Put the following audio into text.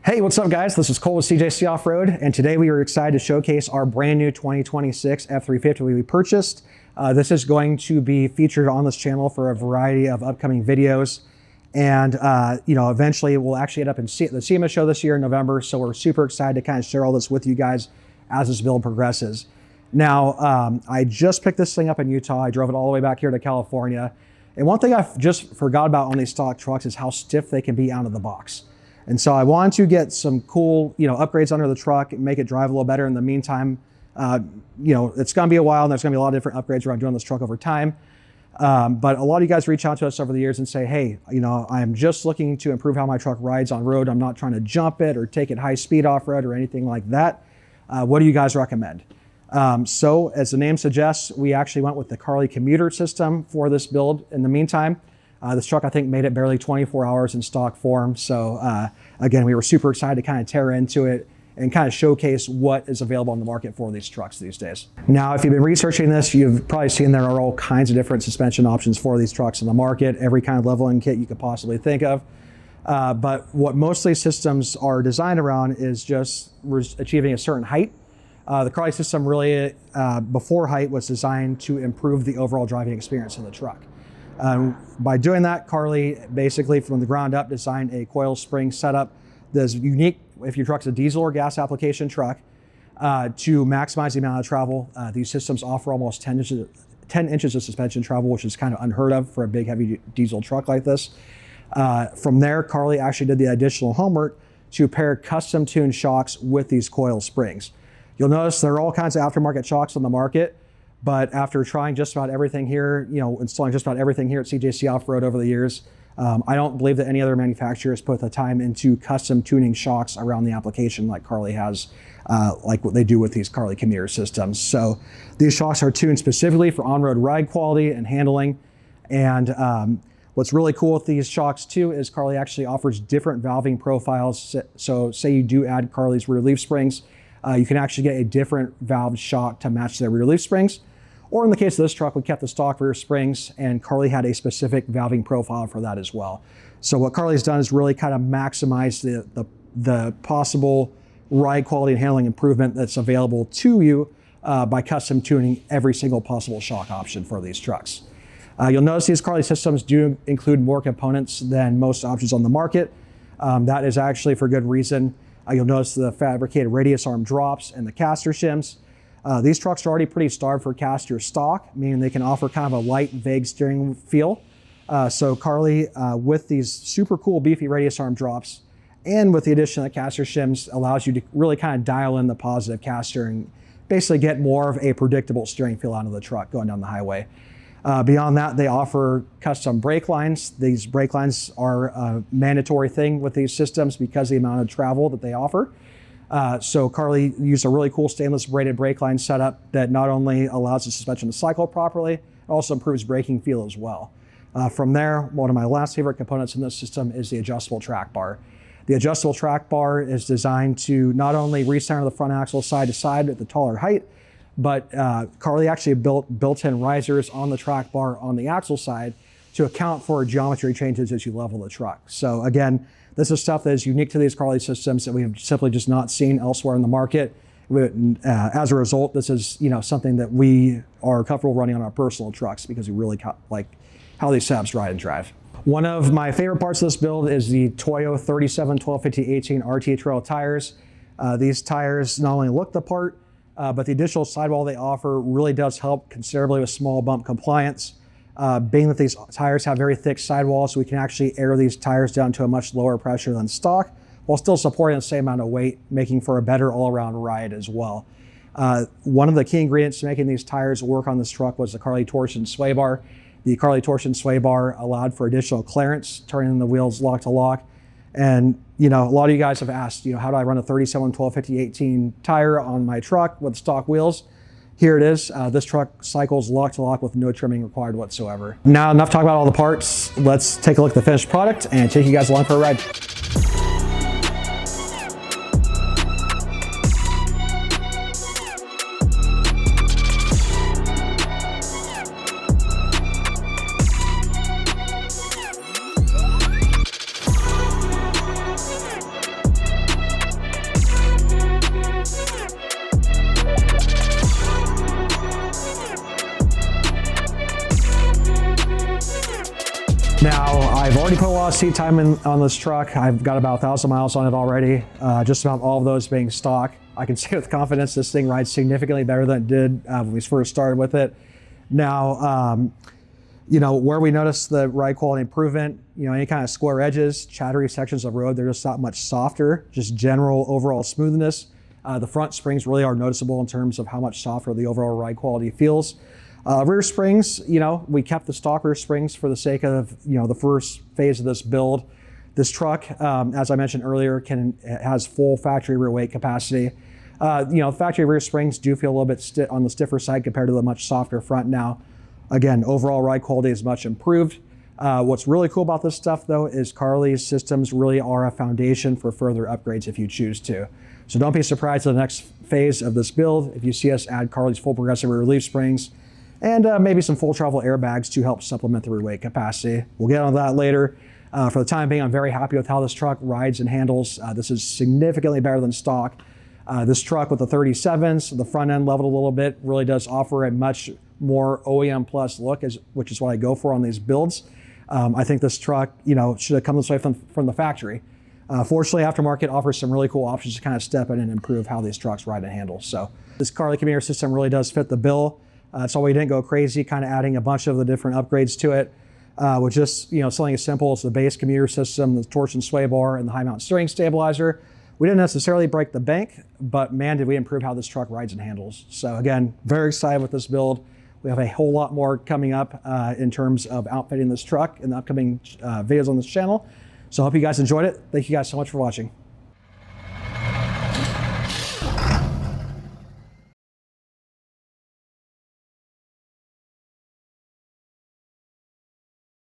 Hey, what's up guys? This is Cole with CJC Off-Road, and today we are excited to showcase our brand new 2026 F-350 we purchased. This is going to be featured on this channel for a variety of upcoming videos. And eventually we'll actually end up in the SEMA show this year in November. So we're super excited to kind of share all this with you guys as this build progresses. Now, I just picked this thing up in Utah. I drove it all the way back here to California. And one thing I just forgot about on these stock trucks is how stiff they can be out of the box. And so I wanted to get some cool, upgrades under the truck and make it drive a little better. In the meantime, it's going to be a while and there's going to be a lot of different upgrades around doing this truck over time. But a lot of you guys reach out to us over the years and say, hey, I'm just looking to improve how my truck rides on road. I'm not trying to jump it or take it high speed off road or anything like that. What do you guys recommend? So as the name suggests, we actually went with the Carli Commuter system for this build. In the meantime, this truck, I think, made it barely 24 hours in stock form. So again, we were super excited to kind of tear into it and kind of showcase what is available on the market for these trucks these days. Now, if you've been researching this, you've probably seen there are all kinds of different suspension options for these trucks in the market, every kind of leveling kit you could possibly think of. But what most of these systems are designed around is just achieving a certain height. The Carli system really, before height, was designed to improve the overall driving experience of the truck. By doing that, Carli basically from the ground up designed a coil spring setup that's unique if your truck's a diesel or gas application truck to maximize the amount of travel. These systems offer almost 10 inches of suspension travel, which is kind of unheard of for a big heavy diesel truck like this. From there, Carli actually did the additional homework to pair custom tuned shocks with these coil springs. You'll notice there are all kinds of aftermarket shocks on the market. But after trying just about everything here, installing just about everything here at CJC Off-Road over the years, I don't believe that any other manufacturers put the time into custom tuning shocks around the application like Carli has, like what they do with these Carli Commuter systems. So these shocks are tuned specifically for on-road ride quality and handling. And what's really cool with these shocks too is Carli actually offers different valving profiles. So say you do add Carli's rear leaf springs, you can actually get a different valve shock to match their rear leaf springs. Or in the case of this truck, we kept the stock rear springs and Carli had a specific valving profile for that as well. So what Carli's done is really kind of maximize the possible ride quality and handling improvement that's available to you by custom tuning every single possible shock option for these trucks. You'll notice these Carli systems do include more components than most options on the market. That is actually for good reason. You'll notice the fabricated radius arm drops and the caster shims. These trucks are already pretty starved for caster stock, meaning they can offer kind of a light, vague steering feel. So Carli, with these super cool beefy radius arm drops and with the addition of the caster shims, allows you to really kind of dial in the positive caster and basically get more of a predictable steering feel out of the truck going down the highway. Beyond that, they offer custom brake lines. These brake lines are a mandatory thing with these systems because of the amount of travel that they offer. So Carli used a really cool stainless braided brake line setup that not only allows the suspension to cycle properly, it also improves braking feel as well. From there, one of my last favorite components in this system is the adjustable track bar. The adjustable track bar is designed to not only recenter the front axle side to side at the taller height, but Carli actually built built-in risers on the track bar on the axle side to account for geometry changes as you level the truck. So again, this is stuff that is unique to these Carli systems that we have simply just not seen elsewhere in the market. As a result, this is something that we are comfortable running on our personal trucks because we really like how these setups ride and drive. One of my favorite parts of this build is the Toyo 37 1250 18 RT Trail tires. These tires not only look the part, but the additional sidewall they offer really does help considerably with small bump compliance. Being that these tires have very thick sidewalls, we can actually air these tires down to a much lower pressure than stock, while still supporting the same amount of weight, making for a better all-around ride as well. One of the key ingredients to making these tires work on this truck was the Carli torsion sway bar. The Carli torsion sway bar allowed for additional clearance, turning the wheels lock to lock. And a lot of you guys have asked, how do I run a 37 1250 18 tire on my truck with stock wheels? Here it is. This truck cycles lock to lock with no trimming required whatsoever. Now, enough talk about all the parts. Let's take a look at the finished product and take you guys along for a ride. already put a lot of seat time on this truck. I've got about 1,000 miles on it already, just about all of those being stock. I can say with confidence this thing rides significantly better than it did when we first started with it. Now, you know, where we notice the ride quality improvement, you know, any kind of square edges, chattery sections of road, they're just that much softer, just general overall smoothness. The front springs really are noticeable in terms of how much softer the overall ride quality feels. Rear springs, you know, we kept the stock rear springs for the sake of, you know, the first phase of this build. This truck, as I mentioned earlier, has full factory rear weight capacity. You know, factory rear springs do feel a little bit on the stiffer side compared to the much softer front now. Again, overall ride quality is much improved. What's really cool about this stuff though is Carli's systems really are a foundation for further upgrades if you choose to. So don't be surprised in the next phase of this build if you see us add Carli's full progressive rear relief springs and maybe some full travel airbags to help supplement the rear weight capacity. We'll get on that later. For the time being, I'm very happy with how this truck rides and handles. This is significantly better than stock. This truck with the 37s, the front end leveled a little bit, really does offer a much more OEM plus look, which is what I go for on these builds. I think this truck, you know, should have come this way from the factory. Fortunately, aftermarket offers some really cool options to kind of step in and improve how these trucks ride and handle. So this Carli Commuter system really does fit the bill. That's why we didn't go crazy, kind of adding a bunch of the different upgrades to it. With just, you know, something as simple as the base commuter system, the torsion sway bar, and the high mount steering stabilizer. We didn't necessarily break the bank, but man, did we improve how this truck rides and handles. So again, very excited with this build. We have a whole lot more coming up in terms of outfitting this truck in the upcoming videos on this channel. So I hope you guys enjoyed it. Thank you guys so much for watching.